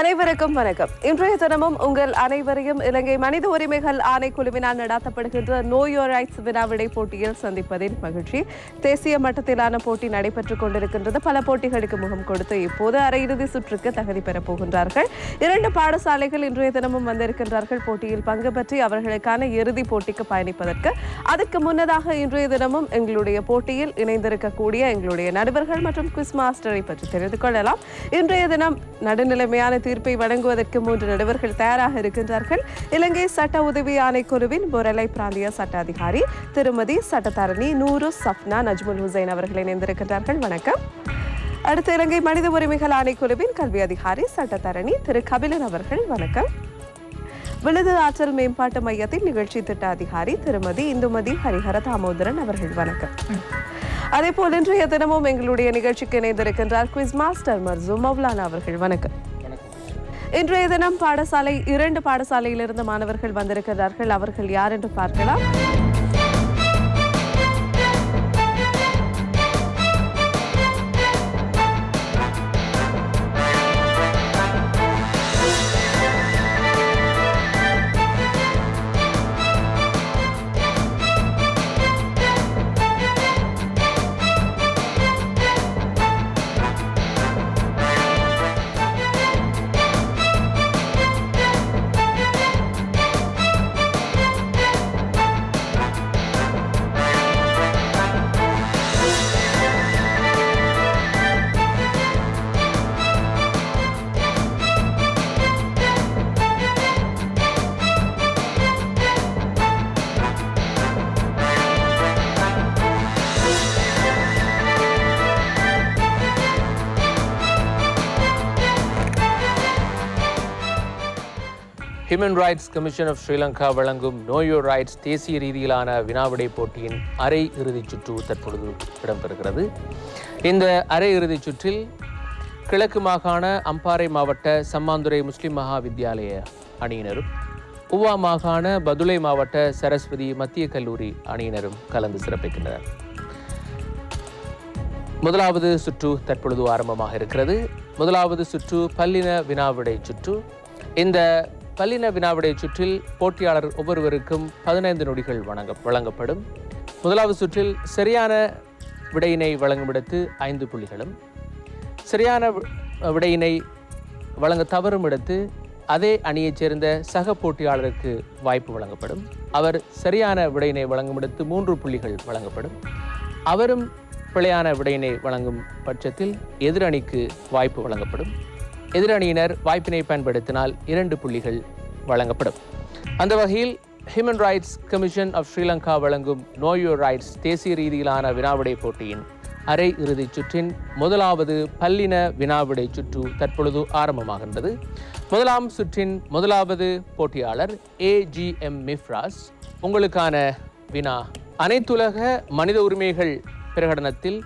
அனைவருக்கும் வணக்கம். இன்றைய தினமும் உங்கள் அனைவரையும் இலங்கை மனித உரிமைகள் ஆணைக்குழுவினால் நடத்தப்படுகின்ற நோ யோர் ரைட்ஸ் வினாவிடை போட்டியில் சந்திப்பதில் மகிழ்ச்சி. தேசிய மட்டத்திலான போட்டி நடைபெற்றுக் கொண்டிருக்கின்றது. பல போட்டிகளுக்கு முகம் கொடுத்து இப்போது அரையிறுதி சுற்றுக்கு தகுதி பெறப் போகின்றார்கள். 2 பாடசாலைகள் இன்றைய தினமும் வந்திருக்கின்றார்கள் போட்டியில் பங்கு பெற்றி அவர்களுக்கான இறுதிப் போட்டிக்கு பயணிப்பதற்கு. அதற்கு முன்னதாக இன்றைய தினமும் எங்களுடைய போட்டியில் இணைந்திருக்கக்கூடிய எங்களுடைய நடுவர்கள் மற்றும் குவிஸ் மாஸ்டரை பற்றி தெரிந்து கொள்ளலாம். இன்றைய தினம் நடுநிலைமையான தீர்ப்பை வழங்குவதற்கு 3 நடுவர்கள் தயாராக இருக்கின்றார்கள். இலங்கை சட்ட உதவி ஆணைக்குழுவின் பொரலை பிராந்திய சட்ட அதிகாரி திருமதி சட்டத்தரணி நூரு சப்னா நஜ்முல் ஹுசைன் அவர்கள் இணைந்திருக்கின்றார்கள். வணக்கம். அடுத்து இலங்கை மனித உரிமைகள் ஆணைக்குழுவின் கல்வி அதிகாரி சட்டத்தரணி திரு கபிலன் அவர்கள். வணக்கம். விழுது ஆற்றல் மேம்பாட்டு மையத்தின் நிகழ்ச்சி திட்ட அதிகாரி திருமதி இந்துமதி ஹரிஹர தாமோதரன் அவர்கள். வணக்கம். அதேபோல் இன்றைய தினமும் எங்களுடைய நிகழ்ச்சிக்கு இணைந்திருக்கின்றார் குவிஸ் மாஸ்டர் மர்சூ மௌலானா அவர்கள். வணக்கம். இன்றைய தினம் 2 பாடசாலையிலிருந்து மாணவர்கள் வந்திருக்கிறார்கள். அவர்கள் யார் என்று பார்க்கலாம். Human Rights Commission of Sri Lanka வழங்கும் Know Your Rights தேசிய ரீதியிலான வினாவிடை போட்டியின் அரை இறுதிச் சுற்று தற்பொழுது இடம்பெறுகிறது. இந்த அரை இறுதிச் சுற்றில் கிழக்கு மாகாண அம்பாறை மாவட்ட சம்மாந்துறை முஸ்லிம் மகா வித்தியாலய அணியினரும் உவா மாகாண பதுளை மாவட்ட சரஸ்வதி மத்திய கல்லூரி அணியினரும் கலந்து சிறப்பிக்கின்றனர். முதலாவது சுற்று தற்பொழுது ஆரம்பமாக இருக்கிறது. முதலாவது சுற்று பல்லின வினாவிடை சுற்று. இந்த பல்லின வினாவிடை சுற்றில் போட்டியாளர் ஒவ்வொருவருக்கும் 15 நொடிகள் வழங்கப்படும். முதலாவது சுற்றில் சரியான விடையினை வழங்குமிடத்து 5 புள்ளிகளும், சரியான விடையினை வழங்க தவறும் இடத்து அதே அணியைச் சேர்ந்த சக போட்டியாளருக்கு வாய்ப்பு வழங்கப்படும். அவர் சரியான விடையினை வழங்குமிடத்து 3 புள்ளிகள் வழங்கப்படும். அவரும் பிழையான விடையினை வழங்கும் பட்சத்தில் எதிரணிக்கு வாய்ப்பு வழங்கப்படும். எதிரணியினர் வாய்ப்பினை பயன்படுத்தினால் 2 புள்ளிகள் வழங்கப்படும். அந்த வகையில் human rights commission of Sri Lanka வழங்கும் நோ யோர் ரைட்ஸ் தேசிய ரீதியிலான வினாவிடை போட்டியின் அரை இறுதிச் சுற்றின் முதலாவது பல்லின வினாவிடை சுற்று தற்பொழுது ஆரம்பமாகின்றது. முதலாம் சுற்றின் முதலாவது போட்டியாளர் AGM மிஃப்ராஸ். உங்களுக்கான வினா: அனைத்துலக மனித உரிமைகள் பிரகடனத்தில்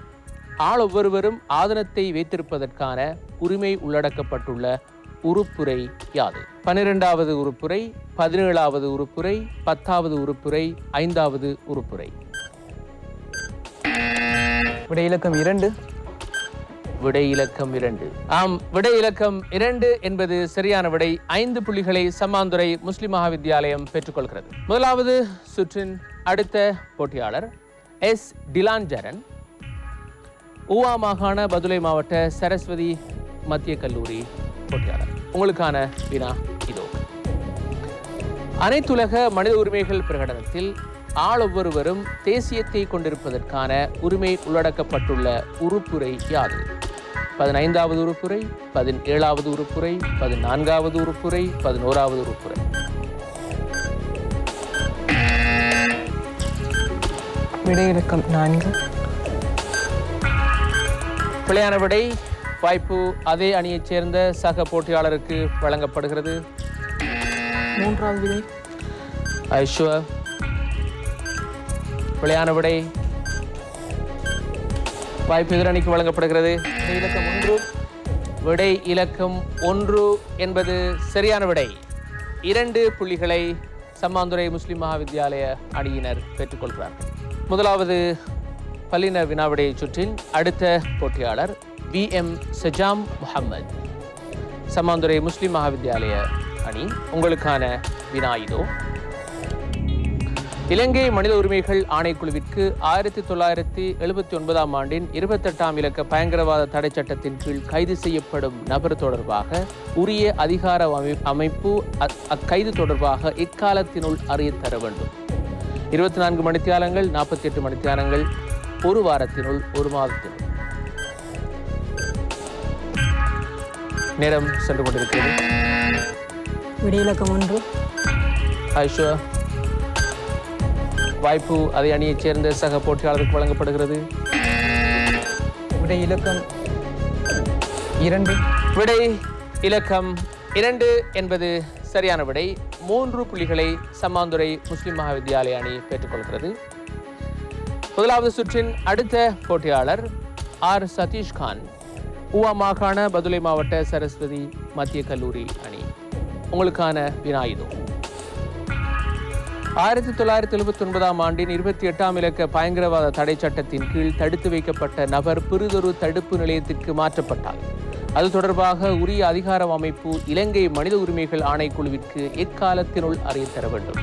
ஒவ்வொருவரும் ஆதனத்தை வைத்திருப்பதற்கான உரிமை உள்ளடக்கப்பட்டுள்ள உறுப்புரை யாது? 12வது உறுப்புரை, 17வது உறுப்புரை, 10வது உறுப்புரை, 5வது உறுப்புரை. விடை இலக்கம் 2. விடை இலக்கம் 2. ஆம், விடை இலக்கம் 2 என்பது சரியான விடை. 5 புள்ளிகளை சம்மாந்துறை முஸ்லிம் மகா வித்தியாலயம் பெற்றுக்கொள்கிறது. முதலாவது சுற்றின் அடுத்த போட்டியாளர் S டிலான்ஜரன். உவா மாகாண பதுளை மாவட்ட சரஸ்வதி மத்திய கல்லூரி போட்டியாளர். உங்களுக்கான வினா இதோ: அனைத்துலக மனித உரிமைகள் பிரகடனத்தில் ஒவ்வொருவரும் தேசியத்தை கொண்டிருப்பதற்கான உரிமை உள்ளடக்கப்பட்டுள்ள உறுப்புரை யாது? 15வது உறுப்புரை, 17வது உறுப்புரை, 14வது உறுப்புரை, 11வது உறுப்புரை. விடை இலக்கம் 4. பிழையான விடை. வாய்ப்பு அதே அணியைச் சேர்ந்த சக போட்டியாளருக்கு வழங்கப்படுகிறது. 3வது விடை. ஐஸ்வர். பிழையான விடை. வாய்ப்பு எதிரணிக்கு வழங்கப்படுகிறது. விடை இலக்கம் 1. விடை இலக்கம் 1 என்பது சரியான விடை. 2 புள்ளிகளை சம்மாந்துறை முஸ்லிம் மகா வித்தியாலய அணியினர் பெற்றுக்கொள்கிறார்கள். முதலாவது பல்லின வினாவிடையை சுற்றின் அடுத்த போட்டியாளர் VM சஜாம் முஹம்மது. சம்மாந்துறை முஸ்லிம் மகாவித்யாலய அணி. உங்களுக்கான வினா இதோ. இலங்கை மனித உரிமைகள் ஆணைக்குழுவிற்கு 1979 ஆண்டின் 28ஆம் இலக்க பயங்கரவாத தடை சட்டத்தின் கீழ் கைது செய்யப்படும் நபர் தொடர்பாக உரிய அதிகார அமைப்பு அக்கைது தொடர்பாக இக்காலத்தினுள் அறியத்தர வேண்டும். 24 மணித்தியாலங்கள், 48 மணித்தியாலங்கள், ஒரு வாரத்தினுள், ஒரு மாதத்தினுள். நேரம் சென்று கொண்டிருக்கிறது. விடையிலக்கம் 1. ஐஷா, வாய்ப்பு அதே அணியைச் சேர்ந்த சக போட்டியாளருக்கு வழங்கப்படுகிறது. விடை இலக்கம் 2. விடை இலக்கம் 2 என்பது சரியான விடை. 3 புள்ளிகளை சம்மாந்துறை முஸ்லிம் மகாவித்யாலய அணி பெற்றுக்கொள்கிறது. முதலாவது சுற்றின் அடுத்த போட்டியாளர் ஆர் சதீஷ்கான், ஊவா மாகாண பதுளை மாவட்ட சரஸ்வதி மத்திய கல்லூரி அணி. உங்களுக்கான வினா இதோ. 1979 ஆண்டின் 28ஆம் இலக்க பயங்கரவாத தடை சட்டத்தின் கீழ் தடுத்து வைக்கப்பட்ட நபர் பிறிதொரு தடுப்பு நிலையத்திற்கு மாற்றப்பட்டால் அது தொடர்பாக உரிய அதிகார அமைப்பு இலங்கை மனித உரிமைகள் ஆணைக்குழுவிற்கு எக்காலத்தினுள் அறியத்தர வேண்டும்.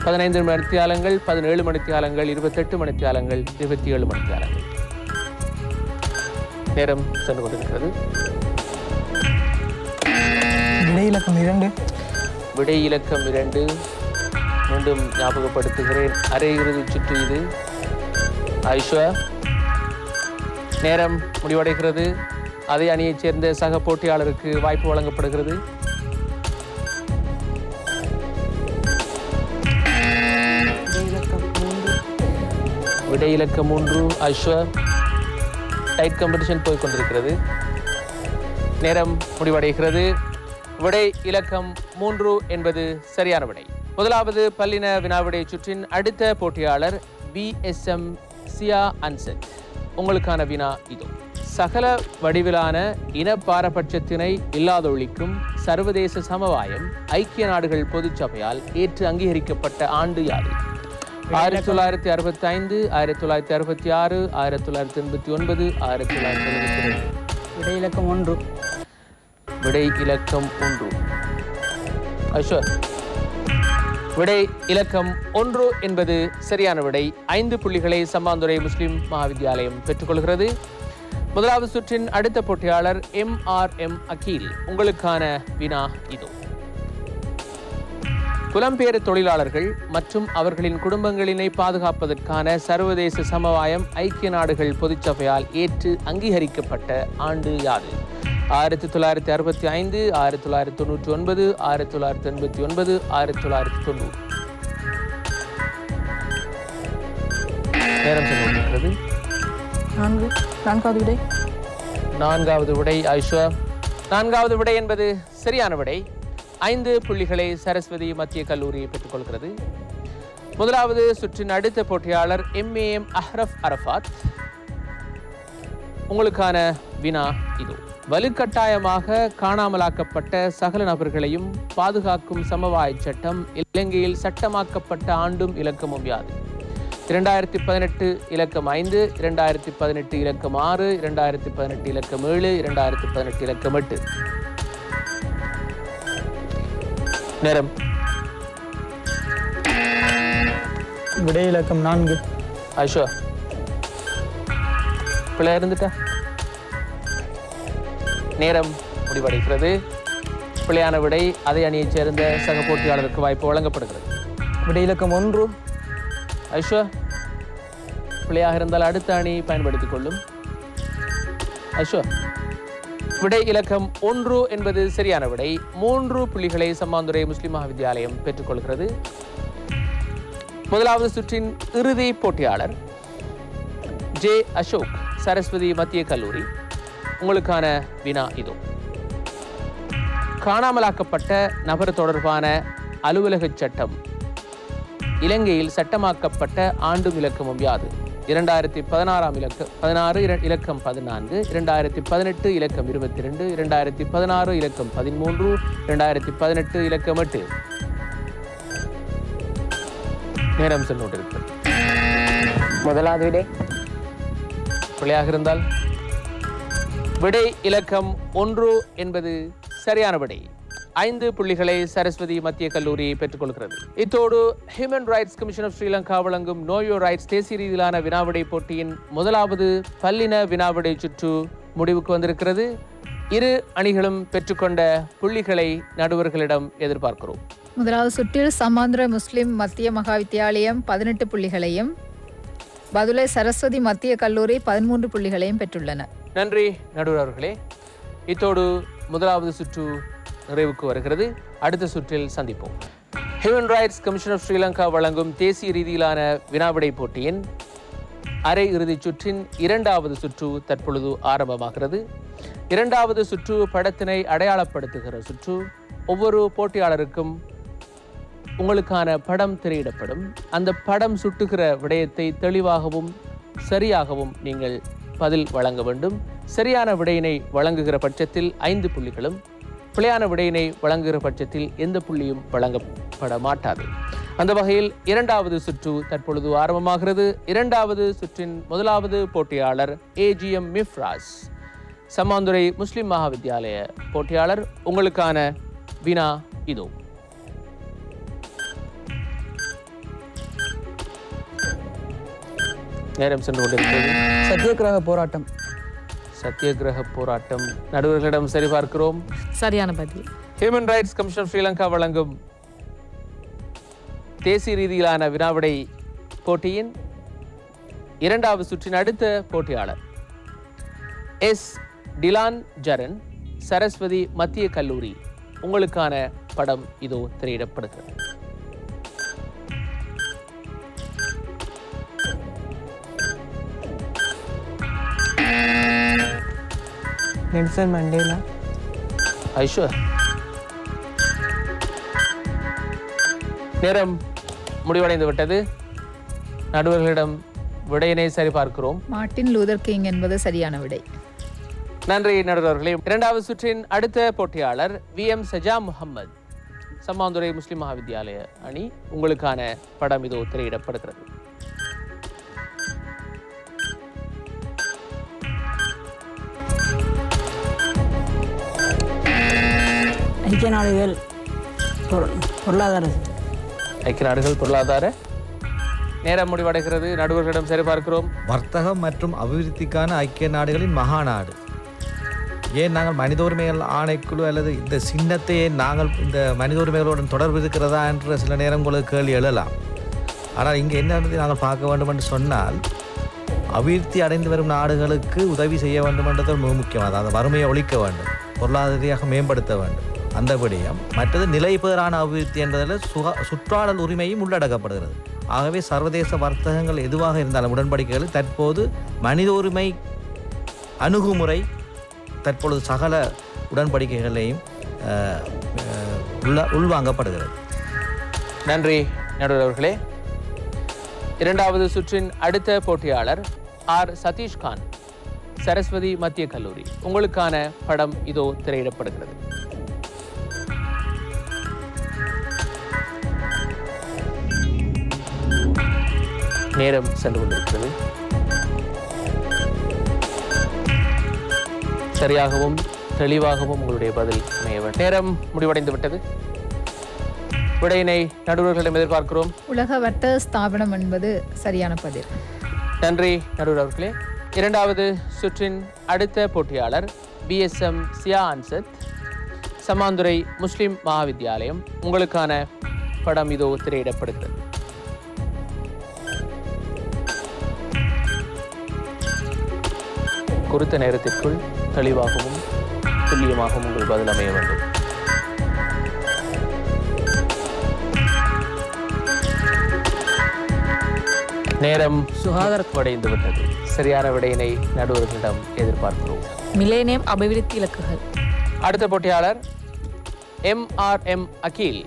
15 மணித்தியாலங்கள், 17 மணித்தியாலங்கள், 28 மணித்தியாலங்கள், 27 மணித்தியாலங்கள். நேரம் சென்று கொண்டிருக்கிறது. விடை இலக்கம் 2. விடை இலக்கம் 2. மீண்டும் ஞாபகப்படுத்துகிறேன், அரையிறுதி சுற்று இது. ஐஷா, நேரம் முடிவடைகிறது. அதே அணியைச் சேர்ந்த சக போட்டியாளருக்கு வாய்ப்பு வழங்கப்படுகிறது. விடை இலக்கம் 3. ஐஷா, டைட் காம்படிஷன் போய்கொண்டிருக்கிறது. நேரம் முடிவடைகிறது. விடை இலக்கம் 3 என்பது சரியான விடை. முதலாவது பல்லின வினாவிடை சுற்றின் அடுத்த போட்டியாளர் BSM சியா அன்செட். உங்களுக்கான வினா இதோ. சகல வடிவிலான இன பாரபட்சத்தினை இல்லாதொழிக்கும் சர்வதேச சமவாயம் ஐக்கிய நாடுகள் பொதுச்சபையால் ஏற்று அங்கீகரிக்கப்பட்ட ஆண்டு யாது? 1965, 1966, 1989, 1992. விடை இலக்கம் 1. விடை இலக்கம் 1. ஐஷா, விடை இலக்கம் 1 என்பது சரியான விடை. 5 புள்ளிகளை சம்மாந்துறை முஸ்லிம் மகாவித்யாலயம் பெற்றுக்கொள்கிறது. முதலாவது சுற்றின் அடுத்த போட்டியாளர் MRM அகீல். உங்களுக்கான வினா இதோ. புலம்பெயர் தொழிலாளர்கள் மற்றும் அவர்களின் குடும்பங்களினை பாதுகாப்பதற்கான சர்வதேச சமவாயம் ஐக்கிய நாடுகள் பொதுச்சபையால் ஏற்று அங்கீகரிக்கப்பட்ட ஆண்டு யாது? 1965, 1999, 1989, 1990. நேரம் சென்றிருக்கிறது. 4வது விடை. 4வது விடை ஐஷா. 4வது விடை என்பது சரியான விடை. 5 புள்ளிகளை சரஸ்வதி மத்திய கல்லூரி பெற்றுக்கொள்கிறது. முதலாவது சுற்றின் அடுத்த போட்டியாளர் MAM அஹ்ரஃப் அரஃபாத். உங்களுக்கான வினா இதோ. வலுக்கட்டாயமாக காணாமலாக்கப்பட்ட சகல நபர்களையும் பாதுகாக்கும் சமவாய சட்டம் இலங்கையில் சட்டமாக்கப்பட்ட ஆண்டும் இலக்கமும் யாது? 2018 இலக்கம் 5, 2018 இலக்கம் 6, 2018 இலக்கம் 7, 2018 இலக்கம் 8. நேரம். விடை இலக்கம் 4. ஐஷா, பிள்ளை இருந்துட்டா? நேரம் முடிவடைகிறது. பிள்ளையான விடை அதே அணியைச் சேர்ந்த சக போட்டியாளருக்கு வாய்ப்பு வழங்கப்படுகிறது. விடை இலக்கம் 1. ஐஷா, பிள்ளையாக இருந்தால் அடுத்த அணி பயன்படுத்திக் கொள்ளும். ஐஷா, விடை இலக்கம் 1 என்பது சரியான விடை. 3 புள்ளிகளை சம்மாந்துறை முஸ்லிம் மகாவித்யாலயம் பெற்றுக்கொள்கிறது. முதலாவது சுற்றின் இறுதி போட்டியாளர் J அசோக், சரஸ்வதி மத்திய கல்லூரி. உங்களுக்கான வினா இதோ. காணாமலாக்கப்பட்ட நபர் தொடர்பான அலுவலக சட்டம் இலங்கையில் சட்டமாக்கப்பட்ட ஆண்டும் இலக்கமும் யாது? 2016 இலக்கம் 14, 2018 இலக்கம் 22, 2016 இலக்கம் 13, 2018 இலக்கம் 8. நேரம் சென்று முதலாவது விடை. பிள்ளையாக இருந்தால் விடை இலக்கம் 1 என்பது சரியான விடை. 5 புள்ளிகளை சரஸ்வதி மத்திய கல்லூரி பெற்றுக்கொள்கிறது. இத்தோடு human rights commission of Sri Lanka வழங்கும் நோ யோர் ரைட்ஸ் தேசிய ரீதியிலான வினாவிடை போட்டியின் முதலாவது பல்லின வினாவிடை சுற்று முடிவுக்கு வந்திருக்கிறது. இரு அணிகளும் பெற்றுக்கொண்ட புள்ளிகளை நடுவர்களிடம் எதிர்பார்க்கிறோம். முதலாவது சுற்றில் சமாந்திர முஸ்லிம் மத்திய மகா வித்தியாலயம் 18 புள்ளிகளையும் பதுளை சரஸ்வதி மத்திய கல்லூரி 13 புள்ளிகளையும் பெற்றுள்ளன. நன்றி நடுவர் அவர்களே. இத்தோடு முதலாவது சுற்று நிறைவுக்கு வருகிறது. அடுத்த சுற்றில் சந்திப்போம். Human rights commission of Sri Lanka வழங்கும் தேசிய ரீதியிலான வினாவிடை போட்டியின் அரை இறுதிச் சுற்றின் 2வது சுற்று தற்பொழுது ஆரம்பமாகிறது. 2வது சுற்று படத்தினை அடையாளப்படுத்துகிற சுற்று. ஒவ்வொரு போட்டியாளருக்கும் உங்களுக்கான படம் திரையிடப்படும். அந்த படம் சுட்டுகிற விடயத்தை தெளிவாகவும் சரியாகவும் நீங்கள் பதில் வழங்க வேண்டும். சரியான விடையினை வழங்குகிற பட்சத்தில் 5 புள்ளிகளும், பிழையான விடையினை வழங்குகிற பட்சத்தில் எந்த புள்ளியும் வழங்கப்பட மாட்டாது. அந்த வகையில் 2வது சுற்று தற்பொழுது ஆரம்பமாகிறது. 2வது சுற்றின் முதலாவது போட்டியாளர் AGM மிஃப்ராஸ், சம்மாந்துறை முஸ்லிம் மகா வித்தியாலய போட்டியாளர். உங்களுக்கான வினா இதோ. நேரம் சென்று கொண்டிருக்கிறது. சத்தியகிரக போராட்டம். சத்தியகிரக போராட்டம். நடுவர்களிடம் சரிபார்க்கிறோம். சரியான பதில். Human rights commission of Sri Lanka வழங்கும் தேசிய ரீதியிலான வினாவிடை போட்டியின் 2வது சுற்றின் அடுத்த போட்டியாளர் எஸ் டிலான் ஜரன், சரஸ்வதி மத்திய கல்லூரி. உங்களுக்கான படம் இதோ திரையிடப்படுகிறது. Nelson Mandela. ஐஷுவர், நேரம் முடிவடைந்து விட்டது. நடுவர்களிடம் விடையினை சரிபார்க்கிறோம். மார்ட்டின் லூதர் கிங் என்பது சரியான விடை. நன்றி நடுவர்களே. 2வது சுற்றின் அடுத்த போட்டியாளர் VM சஜா முகமது, சம்மாந்துறை முஸ்லிம் மகா வித்தியாலய அணி. உங்களுக்கான படம் இதோ திரையிடப்படுகிறது. ஐக்கிய நாடுகள் பொருளாதார. ஐக்கிய நாடுகள் பொருளாதார. நேரம் முடிவடைகிறது. நடுவர்களிடம் சரிபார்க்கிறோம். வர்த்தகம் மற்றும் அபிவிருத்திக்கான ஐக்கிய நாடுகளின் மகாநாடு. ஏன் நாங்கள் மனித உரிமைகள் ஆணைக்குழு அல்லது இந்த சின்னத்தை நாங்கள் இந்த மனித உரிமைகளுடன் தொடர்பு இருக்கிறதா என்ற சில நேரம் உங்களுக்கு கேள்வி எழலாம். ஆனால் இங்கே என்ன நாங்கள் பார்க்க வேண்டும் என்று சொன்னால், அபிவிருத்தி அடைந்து வரும் நாடுகளுக்கு உதவி செய்ய வேண்டும் என்றது மிக முக்கியமானது. அந்த வறுமையை ஒழிக்க வேண்டும், பொருளாதார ரீதியாக மேம்படுத்த வேண்டும். அந்த விடயம். மற்றது நிலைபெறான அபிவிருத்தி என்பதில் சுற்றாடல் உரிமையும் உள்ளடக்கப்படுகிறது. ஆகவே சர்வதேச வர்த்தகங்கள் எதுவாக இருந்தாலும் உடன்படிக்கைகள் தற்போது மனித உரிமை அணுகுமுறை தற்பொழுது சகல உடன்படிக்கைகளையும் உள்வாங்கப்படுகிறது. நன்றி நடுவர் அவர்களே. 2வது சுற்றின் அடுத்த போட்டியாளர் R சதீஷ்கான், சரஸ்வதி மத்திய கல்லூரி. உங்களுக்கான படம் இதோ திரையிடப்படுகிறது. நேரம் சென்று கொண்டிருக்கிறது. சரியாகவும் தெளிவாகவும் உங்களுடைய பதில் அமைய வேண்டும். நேரம் முடிவடைந்து விட்டது. விடையினை நடுவர்களிடம் எதிர்பார்க்கிறோம். உலக வர்த்தக ஸ்தாபனம் என்பது சரியான பதில். நன்றி நடுவர் அவர்களே. 2வது சுற்றின் அடுத்த போட்டியாளர் BSM சியா அன்சத், சமாந்துறை முஸ்லிம் மகா வித்தியாலயம். உங்களுக்கான படம் இதோ திரையிடப்படுகிறது. குறித்த நேரத்திற்குள் தெளிவாகவும் துல்லியமாகவும் உங்கள் பதில் அமைய வேண்டும். நேரம் சுகாதாரமடைந்து விட்டது. சரியான விடையினை நடுவர்களிடம் எதிர்பார்க்கிறோம். மிலேனியம் அபிவிருத்தி இலக்குகள். அடுத்த போட்டியாளர் MRM அகில்,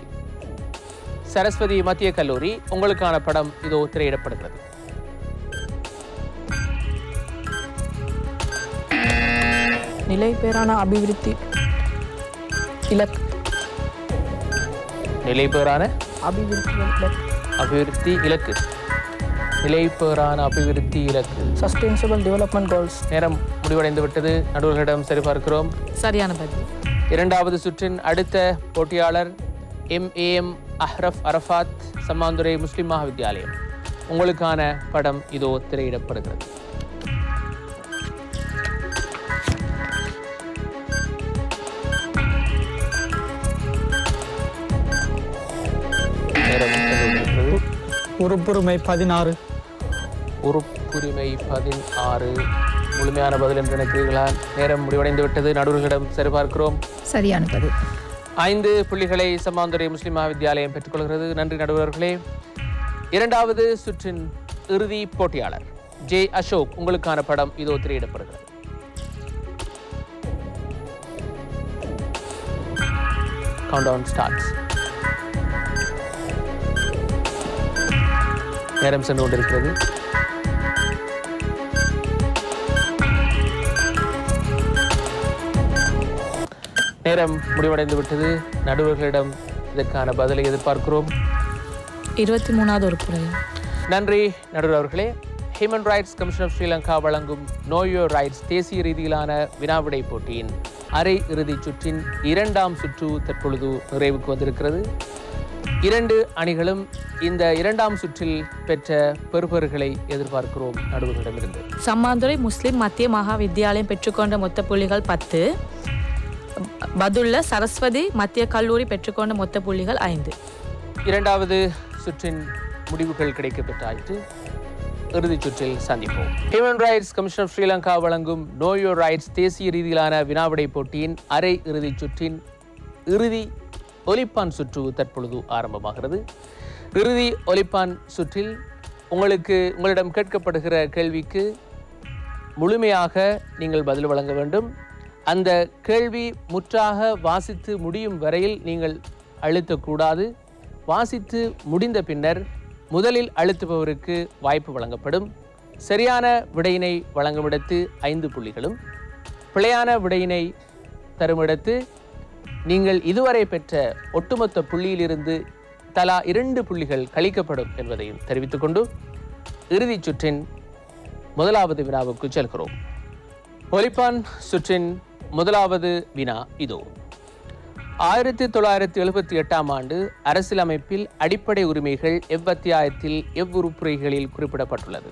சரஸ்வதி மத்திய கல்லூரி. உங்களுக்கான படம் இதோ திரையிடப்படுகிறது. நிலைபெறான அபிவிருத்தி இலக்கு. நிலைபெறான அபிவிருத்தி இலக்கு. நிலைபெறான அபிவிருத்தி இலக்கு. Sustainable development goals. நேரம் முடிவடைந்து விட்டது. நடுவர்களிடம் சரிபார்க்கிறோம். சரியான பதில். இரண்டாவது சுற்றின் அடுத்த போட்டியாளர் MAM அஹ்ரஃப் அரஃபாத் சம்மாந்துறை முஸ்லிம் மகாவித்யாலயம். உங்களுக்கான படம் இதோ திரையிடப்படுகிறது. உறுப்புரிமை 16. உறுப்புரிமை 16. முழுமையான பதில் என்று நினைக்கிறீர்களா? நேரம் முடிவடைந்து விட்டது. நடுவர்களிடம் சரிபார்க்கிறோம். சரியான பதில். 5 புள்ளிகளை சம்மாந்துறை முஸ்லிம் மகாவித்யாலயம் பெற்றுக்கொள்கிறது. நன்றி நடுவர்களே. இரண்டாவது சுற்றின் இறுதி போட்டியாளர் J. அசோக். உங்களுக்கான படம் இதோ திரையிடப்படுகிறது. Countdown starts. நேரம் சென்று கொண்டிருக்கிறது. நேரம் முடிவடைந்து விட்டது. நடுவர்களிடம் இதற்கான பதிலை எதிர்பார்க்கிறோம். 23வது உறுப்புரிமை. நன்றி நடுவர் அவர்களே. Human rights commission of Sri Lanka வழங்கும் நோ யோர் ரைட்ஸ் தேசிய ரீதியிலான வினாவிடை போட்டியின் அரை இறுதிச் சுற்றின் 2ஆம் சுற்று தற்பொழுது நிறைவுக்கு வந்திருக்கிறது. 2 அணிகளும் இந்த 2ஆம் சுற்றில் பெற்ற பெறுபர்களை எதிர்பார்க்கிறோம் நடுவர்களிடமிருந்து. சம்மாந்துறை முஸ்லிம் மத்திய மகா வித்தியாலயம் பெற்றுக்கொண்ட மொத்த புள்ளிகள் 10. பதுல்ல சரஸ்வதி மத்திய கல்லூரி பெற்றுக்கொண்ட மொத்த புள்ளிகள் 5. 2வது சுற்றின் முடிவுகள் கிடைக்கப்பெற்றாயிற்று. இறுதிச் சுற்றில் சந்திப்போம். Human rights commission of Sri Lanka வழங்கும் நோ யோர் ரைட்ஸ் தேசிய ரீதியிலான வினாவிடை போட்டியின் அரை இறுதிச் சுற்றின் இறுதி ஒலிப்பான் சுற்று தற்பொழுது ஆரம்பமாகிறது. இறுதி ஒலிப்பான் சுற்றில் உங்களிடம் கேட்கப்படுகிற கேள்விக்கு முழுமையாக நீங்கள் பதில் வழங்க வேண்டும். அந்த கேள்வி முற்றாக வாசித்து முடியும் வரையில் நீங்கள் அழுத்தக்கூடாது. வாசித்து முடிந்த பின்னர் முதலில் அழுத்துபவருக்கு வாய்ப்பு வழங்கப்படும். சரியான விடையினை வழங்குமிடத்து 5 புள்ளிகளும், பிழையான விடையினை தருமிடத்து நீங்கள் இதுவரை பெற்ற ஒட்டுமொத்த புள்ளியிலிருந்து தலா 2 புள்ளிகள் கழிக்கப்படும் என்பதையும் தெரிவித்துக் கொண்டு இறுதிச் சுற்றின் முதலாவது வினாவுக்கு செல்கிறோம். ஒலிப்பான் சுற்றின் முதலாவது வினா இதோ. 1978ஆம் ஆண்டு அரசியலமைப்பில் அடிப்படை உரிமைகள் எவ்வத்தியாயத்தில் எவ்வுறுப்புரைகளில் குறிப்பிடப்பட்டுள்ளது?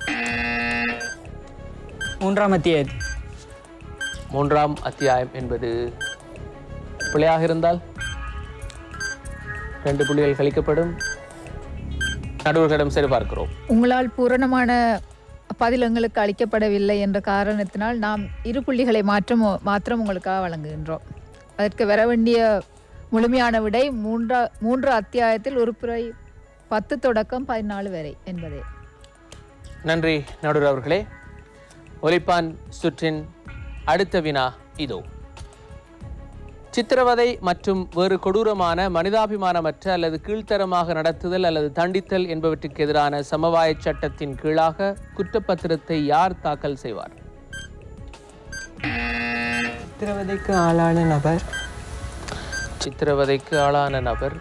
3ஆம் அத்தியாயம். 3ஆம் அத்தியாயம் என்பது பிழையாக இருந்தால் 2 புள்ளிகள் கழிக்கப்படும். நடுவர்களிடம் சரிபார்க்கிறோம். உங்களால் பூரணமான பதில் எங்களுக்கு அளிக்கப்படவில்லை என்ற காரணத்தினால் நாம் 2 புள்ளிகளை மாத்திரம் உங்களுக்காக வழங்குகின்றோம். அதற்கு வர வேண்டிய முழுமையான விடை 3 அத்தியாயத்தில் உறுப்புரை 10 தொடக்கம் 14 வரை என்பதே. நன்றி நடுவர் அவர்களே. ஒலிப்பான் சுற்றின் அடுத்த வினா இதோ. சித்திரவதை மற்றும் வேறு கொடூரமான மனிதாபிமானமற்ற அல்லது கீழ்த்தரமாக நடத்துதல் அல்லது தண்டித்தல் என்பவற்றுக்கு எதிரான சமவாய சட்டத்தின் கீழாக குற்றப்பத்திரத்தை யார் தாக்கல் செய்வார்? சித்திரவதைக்கு ஆளான நபர். சித்திரவதைக்கு ஆளான நபர்.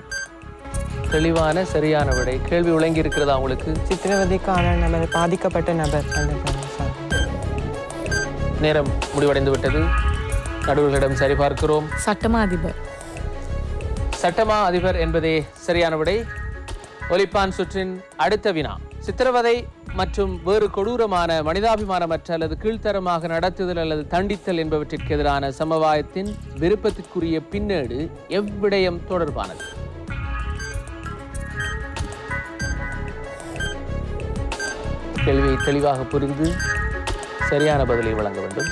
தெளிவான சரியான விடை. கேள்வி விளங்கி இருக்கிறதா உங்களுக்கு? சித்திரவதைக்கு ஆளான நபர் பாதிக்கப்பட்ட நபர். நேரம் முடிவடைந்து விட்டது. நடுவர்களிடம் சரிபார்க்கிறோம். சட்டமா அதிபர். சட்டமா அதிபர் என்பதே சரியான விடை. ஒலிப்பான் சுற்றின் அடுத்த வினா. சித்திரவதை மற்றும் வேறு கொடூரமான மனிதாபிமானமற்ற அல்லது கீழ்த்தரமாக நடத்துதல் அல்லது தண்டித்தல் என்பவற்றிற்கு எதிரான சமவாயத்தின் விருப்பத்திற்குரிய பின்னேடு எவ்விடயம் தொடர்பானது? கேள்வியை தெளிவாக புரிந்து சரியான பதிலை வழங்க வேண்டும்.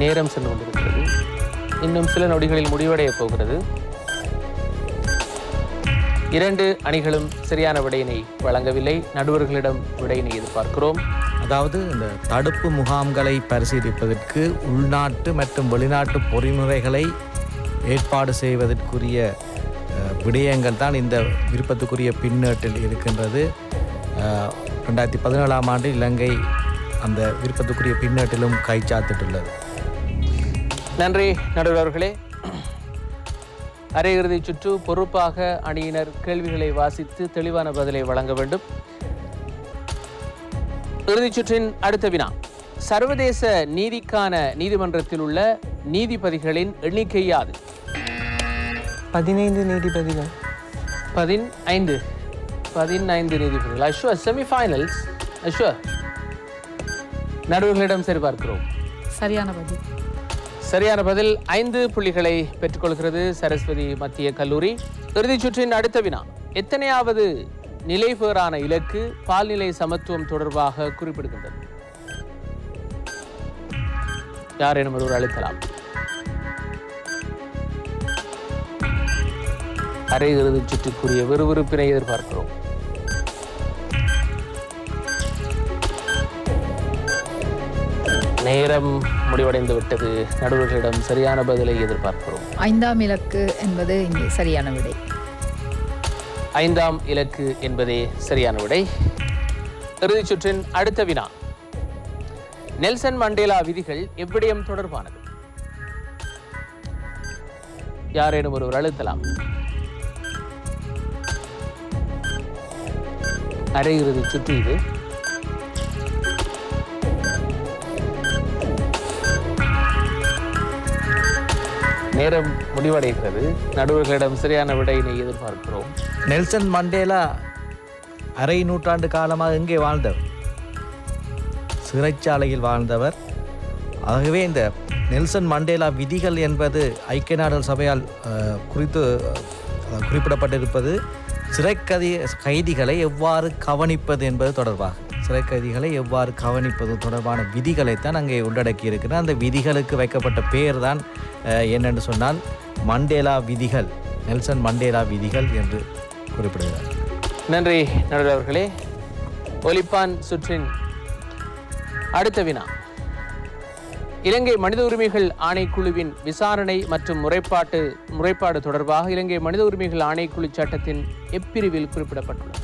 நேரம் சென்று கொண்டிருக்கிறது. இன்னும் சில நொடிகளில் முடிவடைய போகிறது. 2 அணிகளும் சரியான விடையினை வழங்கவில்லை. நடுவர்களிடம் விடையினை எதிர்பார்க்கிறோம். அதாவது இந்த தடுப்பு முகாம்களை பரிசீலிப்பதற்கு உள்நாட்டு மற்றும் வெளிநாட்டு பொறிமுறைகளை ஏற்பாடு செய்வதற்குரிய விடயங்கள் தான் இந்த விருப்பத்துக்குரிய பின்னேட்டில் இருக்கின்றது. 2017ஆம் ஆண்டு இலங்கை அந்த விருப்பத்துக்குரிய பின்னேட்டிலும் கைச்சாத்திட்டுள்ளது. நன்றி நடுவர்களே. அரையிறுதி சுற்று பொறுப்பாக அணியினர் கேள்விகளை வாசித்து தெளிவான பதிலை வழங்க வேண்டும். இறுதிச் சுற்றின் அடுத்த வினா. சர்வதேச நீதிக்கான நீதிமன்றத்தில் உள்ள நீதிபதிகளின் எண்ணிக்கை யாது? 15 நீதிபதிகள் 15 நீதிபதிகள். அஷ்வா, செமிஃபைனல்ஸ். அஷ்வா, நடுவர்களிடம் சரிபார்க்கிறோம். சரியான பதில். சரியான பதில். 5 புள்ளிகளை பெற்றுக்கொள்கிறது சரஸ்வதி மத்திய கல்லூரி. இறுதிச் சுற்றின் அடுத்த வினா. எத்தனையாவது நிலைபேறான இலக்கு பால்நிலை சமத்துவம் தொடர்பாக குறிப்பிடுகின்றது? யாரேனும் ஒருவர் அளிக்கலாம். அரை இறுதிச் சுற்றுக்குரிய விறுவிறுப்பினை எதிர்பார்க்கிறோம். நேரம் முடிவடைந்து விட்டது. நடுவர்களிடம் சரியான பதிலை எதிர்பார்க்கிறோம். 5ஆம் இலக்கு என்பது இங்கே சரியான விடை. 5ஆம் இலக்கு என்பதே சரியான விடை. இறுதிச் சுற்றின் அடுத்த வினா. நெல்சன் மண்டேலா விதிகள் எவ்விடயம் தொடர்பானது? யாரேனும் ஒருவர் அழுத்தலாம். அரை இறுதிச் சுற்று இது. நேரம் முடிவடைகிறது. நடுவர்களிடம் சரியான விடையினை எதிர்பார்க்கிறோம். நெல்சன் மண்டேலா அரை நூற்றாண்டு காலமாக எங்கே வாழ்ந்தவர்? சிறைச்சாலையில் வாழ்ந்தவர். ஆகவே இந்த நெல்சன் மண்டேலா விதிகள் என்பது ஐக்கிய நாடுகள் சபையால் குறிப்பிடப்பட்டிருப்பது கைதிகளை எவ்வாறு கவனிப்பது என்பது தொடர்பாக. சிறை கைதிகளை எவ்வாறு கவனிப்பது தொடர்பான விதிகளைத்தான் அங்கே உள்ளடக்கி இருக்கிறது. அந்த விதிகளுக்கு வைக்கப்பட்ட பெயர் தான் என்னென்று சொன்னால் மண்டேலா விதிகள், நெல்சன் மண்டேலா விதிகள் என்று குறிப்பிடுகிறார். நன்றி நடுவர் அவர்களே. ஒலிப்பான் சுற்றின் அடுத்த வினா. இலங்கை மனித உரிமைகள் ஆணைக்குழுவின் விசாரணை மற்றும் முறைப்பாடு தொடர்பாக இலங்கை மனித உரிமைகள் ஆணைக்குழு சட்டத்தின் எப்பிரிவில் குறிப்பிடப்பட்டுள்ளது?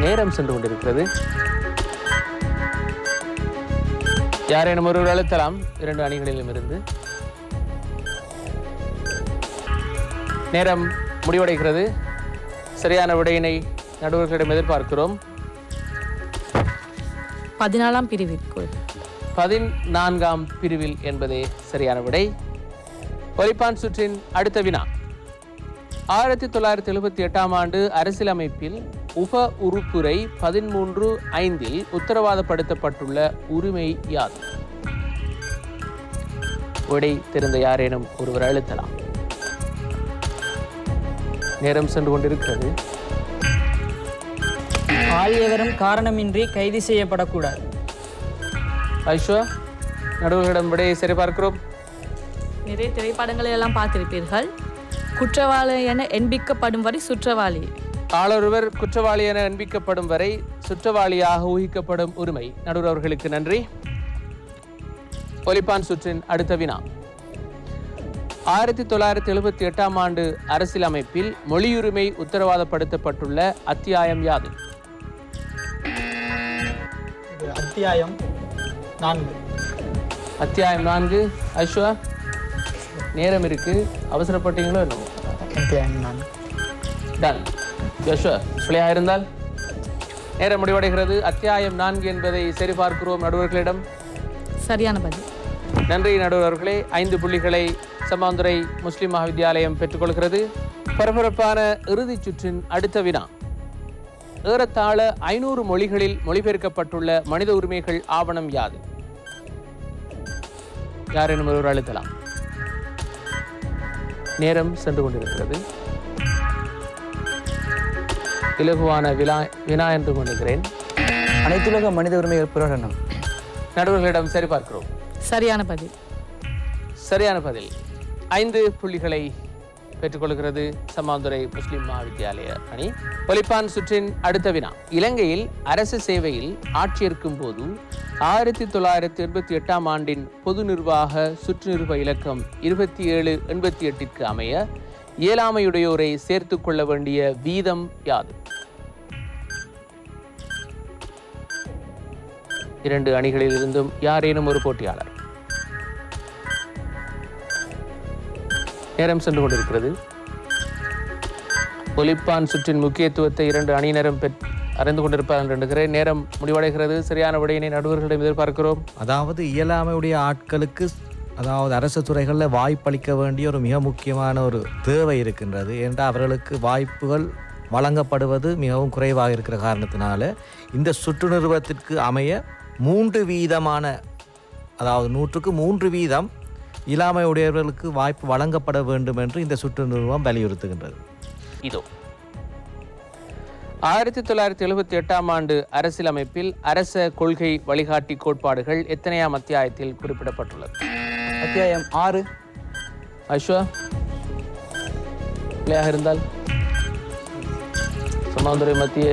நேரம் சென்று கொண்டிருக்கிறது. யாரேனும் ஒருவர் அழுத்தலாம் 2 அணிகளிலும் இருந்து. நேரம் முடிவடைகிறது. சரியான விடையினை நடுவர்களிடம் எதிர்பார்க்கிறோம். 14ஆம் பிரிவில். 14ஆம் பிரிவில் என்பதே சரியான விடை. ஒலிப்பான் சுற்றின் அடுத்த வினா. 1978ஆம் ஆண்டு அரசியலமைப்பில் உப உறுப்புரை 13(5) உத்தரவாதப்படுத்தப்பட்டுள்ள உரிமை யாது? விடை தெரிந்த யாரேனும் ஒருவர் அழுத்தலாம். நேரம் சென்று கொண்டிருக்கிறது. ஆள்யவரும் காரணமின்றி கைது செய்யப்படக்கூடாது. ஐஸ்வா, நடுவர்களிடம் விடையை சரிபார்க்கிறோம். நிறைய திரைப்படங்களை எல்லாம் பார்த்திருப்பீர்கள். குற்றவாளி என எண்பிக்கப்படும் வரை சுற்றவாளி. ஆளொருவர் குற்றவாளி என எண்பிக்கப்படும் வரை சுற்றவாளியாக ஊகிக்கப்படும் உரிமை. நடுவர் அவர்களுக்கு நன்றி. ஒலிப்பான் சுற்றின் அடுத்த வினா. 1978ஆம் ஆண்டு அரசியலமைப்பில் மொழியுரிமை உத்தரவாதப்படுத்தப்பட்டுள்ள அத்தியாயம் யாது? அத்தியாயம் 4. அத்தியாயம் 4. ஐஸ்வா, நேரம் இருக்கு, அவசரப்பட்டீங்களோ என்னமோ? அத்தியாயம் 4. டன். யஷ்வா, பிள்ளையா இருந்தால் நேரம் முடிவடைகிறது. அத்தியாயம் 4 என்பதை சரிபார்க்கிறோம் நடுவர்களிடம். சரியான பதில். நன்றி நடுவர்களே. 5 புள்ளிகளை சமாந்துரை முஸ்லிம் மகாவித்யாலயம் பெற்றுக்கொள்கிறது. பரபரப்பான இறுதிச் சுற்றின் அடுத்த வினா. ஏறத்தாழ 500 மொழிகளில் மொழிபெயர்க்கப்பட்டுள்ள மனித உரிமைகள் ஆவணம் யாது? யாரேனும் ஒருவர் அழுத்தலாம். நேரம் சென்று கொண்டிருக்கிறது. இலகுவான வினா என்று கொண்டிருக்கிறேன். அனைத்துலக மனித உரிமைகள் பிரகடனம். நடுவர்களிடம் சரிபார்க்கிறோம். சரியான பதில். சரியான பதில். 5 புள்ளிகளை பெற்றுக்கொள்கிறது சமாந்துரை முஸ்லிம் மகாவித்யாலய அணி. ஒலிப்பான் சுற்றின் அடுத்த வினா. இலங்கையில் அரசு சேவையில் ஆட்சியேற்கும் போது 1988ஆம் ஆண்டின் பொது நிர்வாக சுற்று நிர்வ இலக்கம் 2788ற்கு அமைய இயலாமையுடையோரை சேர்த்து கொள்ள வேண்டிய வீதம் யாது? 2 அணிகளில் இருந்தும் யாரேனும் ஒரு போட்டியாளர். நேரம் சென்று கொண்டிருக்கிறது. ஒலிப்பான் சுற்றின் முக்கியத்துவத்தை 2 அணியினரும் அறிந்து கொண்டிருப்பார் என்று எண்ணுகிறேன். நேரம் முடிவடைகிறது. சரியான விடையினை நடுவர்களிடம் எதிர்பார்க்கிறோம். அதாவது இயலாமையுடைய ஆட்களுக்கு அதாவது அரசு துறைகளில் வாய்ப்பளிக்க வேண்டிய ஒரு மிக முக்கியமான ஒரு தேவை இருக்கின்றது. ஏனென்றால் அவர்களுக்கு வாய்ப்புகள் வழங்கப்படுவது மிகவும் குறைவாக இருக்கிற காரணத்தினால இந்த சுற்று நிறுவனத்திற்கு அமைய 3% அதாவது 100க்கு 3% இயலாமையுடையவர்களுக்கு வாய்ப்பு வழங்கப்பட வேண்டும் என்று இந்த சுற்று நிறுவனம் வலியுறுத்துகின்றது. இதோ 1978ஆம் ஆண்டு அரசியலமைப்பில் அரச கொள்கை வழிகாட்டி கோட்பாடுகள் எத்தனையாம் அத்தியாயத்தில் குறிப்பிடப்பட்டுள்ளது? அத்தியாயம் 6. ஐஸ்வா பிள்ளையாக இருந்தால் சமாந்துறை மத்திய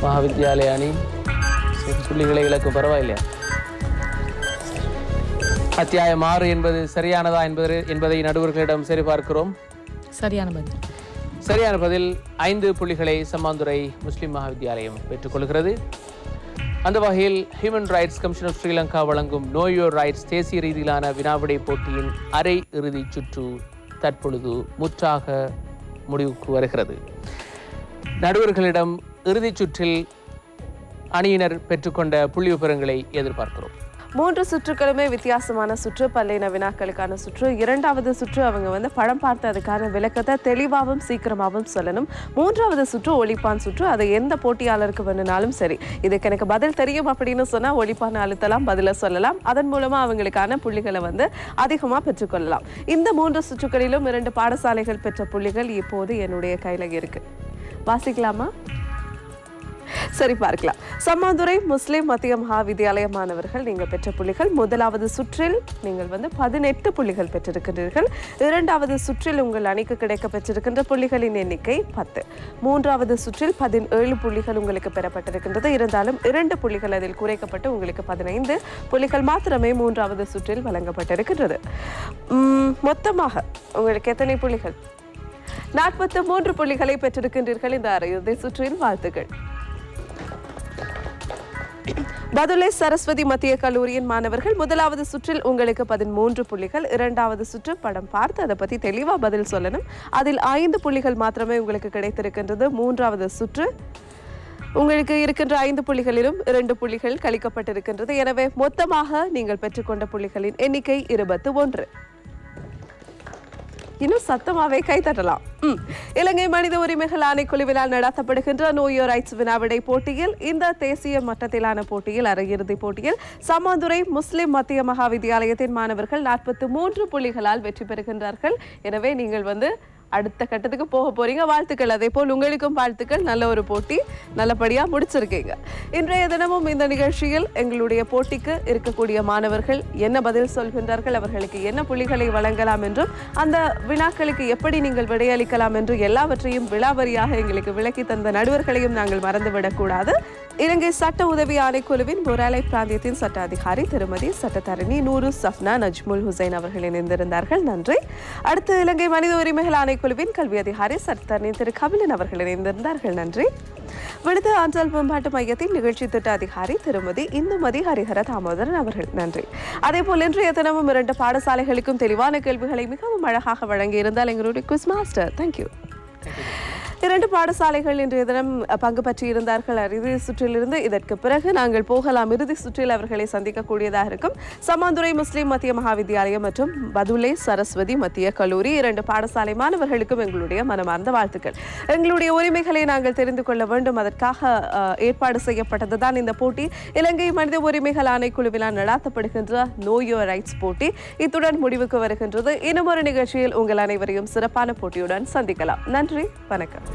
மகாவித்யாலய அணி புள்ளிகளை இழக்கும், பரவாயில்லையா? அத்தியாயம் 6 என்பது சரியானதா என்பதை நடுவர்களிடம் சரிபார்க்கிறோம். சரியான பதில். சரியான பதில். 5 புள்ளிகளை சம்மாந்துறை முஸ்லிம் மகாவித்யாலயம் பெற்றுக்கொள்கிறது. அந்த வகையில் human rights commission of Sri Lanka வழங்கும் நோ யோர் ரைட்ஸ் தேசிய ரீதியிலான வினாவிடை போட்டியின் அரை இறுதிச் சுற்று தற்பொழுது முற்றாக முடிவுக்கு வருகிறது. நடுவர்களிடம் இறுதிச் சுற்றில் அணியினர் பெற்றுக்கொண்ட புள்ளி விவரங்களை எதிர்பார்க்கிறோம். 3 சுற்றுகளுமே வித்தியாசமான சுற்று, பல்லின வினாக்களுக்கான சுற்று. 2வது சுற்று அவங்க படம் பார்த்து அதுக்கான விளக்கத்தை தெளிவாகவும் சீக்கிரமாகவும் சொல்லணும். 3வது சுற்று ஒளிப்பான் சுற்று. அது எந்த போட்டியாளருக்கு வேணுனாலும் சரி, இதுக்கு எனக்கு பதில் தெரியும் அப்படின்னு சொன்னா ஒளிப்பான் அழுத்தலாம், பதில சொல்லலாம். அதன் மூலமா அவங்களுக்கான புள்ளிகளை அதிகமா பெற்றுக்கொள்ளலாம். இந்த 3 சுற்றுகளிலும் 2 பாடசாலைகள் பெற்ற புள்ளிகள் இப்போது என்னுடைய கையில இருக்கு. வாசிக்கலாமா? சரி, பார்க்கலாம். சம்மாந்துறை முஸ்லிம் மத்திய மகாவித்யாலய மாணவர்கள் நீங்கள் பெற்ற புள்ளிகள்: 1வது சுற்றில் நீங்கள் 18 புள்ளிகள் பெற்றிருக்கின்றீர்கள். 2வது சுற்றில் உங்கள் அணிக்கு கிடைக்க பெற்றிருக்கின்ற புள்ளிகளின் எண்ணிக்கை 10. 3வது சுற்றில் 17 புள்ளிகள் உங்களுக்கு பெறப்பட்டிருக்கின்றது. இருந்தாலும் 2 புள்ளிகள் அதில் குறைக்கப்பட்டு உங்களுக்கு 15 புள்ளிகள் மாத்திரமே 3வது சுற்றில் வழங்கப்பட்டிருக்கின்றது. மொத்தமாக உங்களுக்கு எத்தனை புள்ளிகள்? 43 புள்ளிகளை பெற்றிருக்கின்றீர்கள் இந்த அரையிறுதி சுற்றில். வாழ்த்துக்கள். பதுளை சரஸ்வதி மத்திய கல்லூரியின் மாணவர்கள் 1வது சுற்றில் உங்களுக்கு 13 புள்ளிகள். 2வது சுற்று படம் பார்த்து அதை பத்தி தெளிவா பதில் சொல்லணும். அதில் 5 புள்ளிகள் மாத்திரமே உங்களுக்கு கிடைத்திருக்கின்றது. 3வது சுற்று உங்களுக்கு இருக்கின்ற 5 புள்ளிகளிலும் 2 புள்ளிகள் கழிக்கப்பட்டிருக்கின்றது. எனவே மொத்தமாக நீங்கள் பெற்றுக்கொண்ட புள்ளிகளின் எண்ணிக்கை 21. இன்னும் சத்தமாவே கை தட்டலாம். இலங்கை மனித உரிமைகள் ஆணைக்குழுவினால் நடத்தப்படுகின்ற நோ யோர் ரைட்ஸ் வினாவிடை போட்டியில், இந்த தேசிய மட்டத்திலான போட்டியில் அரையிறுதி போட்டியில் சம்மாந்துறை முஸ்லிம் மத்திய மகாவித்யாலயத்தின் மாணவர்கள் 43 புள்ளிகளால் வெற்றி பெறுகின்றார்கள். எனவே நீங்கள் அடுத்த கட்டத்துக்கு போக போறீங்க. வாழ்த்துக்கள். அதே போல் உங்களுக்கும் வாழ்த்துக்கள். நல்ல ஒரு போட்டி, நல்லபடியா முடிச்சிருக்கீங்க. இன்றைய தினமும் இந்த நிகழ்ச்சியில் எங்களுடைய போட்டிக்கு இருக்கக்கூடிய மாணவர்கள் என்ன பதில் சொல்கின்றார்கள், அவர்களுக்கு என்ன புள்ளிகளை வழங்கலாம் என்றும், அந்த வினாக்களுக்கு எப்படி நீங்கள் விடையளிக்கலாம் என்று எல்லாவற்றையும் விலாவரியாக எங்களுக்கு விளக்கி தந்த நடுவர்களையும் நாங்கள் மறந்துவிடக் கூடாது. இலங்கை சட்ட உதவி ஆணைக்குழுவின் முராலை பிராந்தியத்தின் சட்ட அதிகாரி திருமதி சட்டத்தரணி நூரு சஃப்னா நஜ்முல் ஹுசைன் அவர்கள் இணைந்திருந்தார்கள். நன்றி. அடுத்து இலங்கை மனித உரிமைகள் ஆணைக்குழுவின் கல்வி அதிகாரி சட்டத்தரணி திரு கபிலன் அவர்கள் இணைந்திருந்தார்கள். நன்றி. விடுத ஆற்றல் மேம்பாட்டு மையத்தின் நிகழ்ச்சி திட்ட அதிகாரி திருமதி இந்துமதி ஹரிஹர தாமோதரன் அவர்கள். நன்றி. அதே போல் இன்றைய தினமும் 2 பாடசாலைகளுக்கும் தெளிவான கேள்விகளை மிகவும் அழகாக வழங்கியிருந்தால் எங்களுடைய குவிஸ் மாஸ்டர். தேங்க்யூ. 2 பாடசாலைகள் இன்றைய தினம் பங்கு பற்றி இருந்தார்கள் இறுதி சுற்றிலிருந்து. இதற்கு பிறகு நாங்கள் போகலாம். இறுதி சுற்றில் அவர்களை சந்திக்கக்கூடியதாக இருக்கும். சம்மாந்துறை முஸ்லிம் மத்திய மகாவித்யாலயம் மற்றும் பதுளை சரஸ்வதி மத்திய கல்லூரி 2 பாடசாலை மாணவர்களுக்கும் எங்களுடைய மனமார்ந்த வாழ்த்துக்கள். எங்களுடைய உரிமைகளை நாங்கள் தெரிந்து கொள்ள வேண்டும், அதற்காக ஏற்பாடு செய்யப்பட்டதுதான் இந்த போட்டி. இலங்கை மனித உரிமைகள் ஆணைக்குழுவினால் நடாத்தப்படுகின்ற நோ யோர் ரைட்ஸ் போட்டி இத்துடன் முடிவுக்கு வருகின்றது. இன்னும் ஒரு நிகழ்ச்சியில் உங்கள் அனைவரையும் சிறப்பான போட்டியுடன் சந்திக்கலாம். நன்றி, வணக்கம்.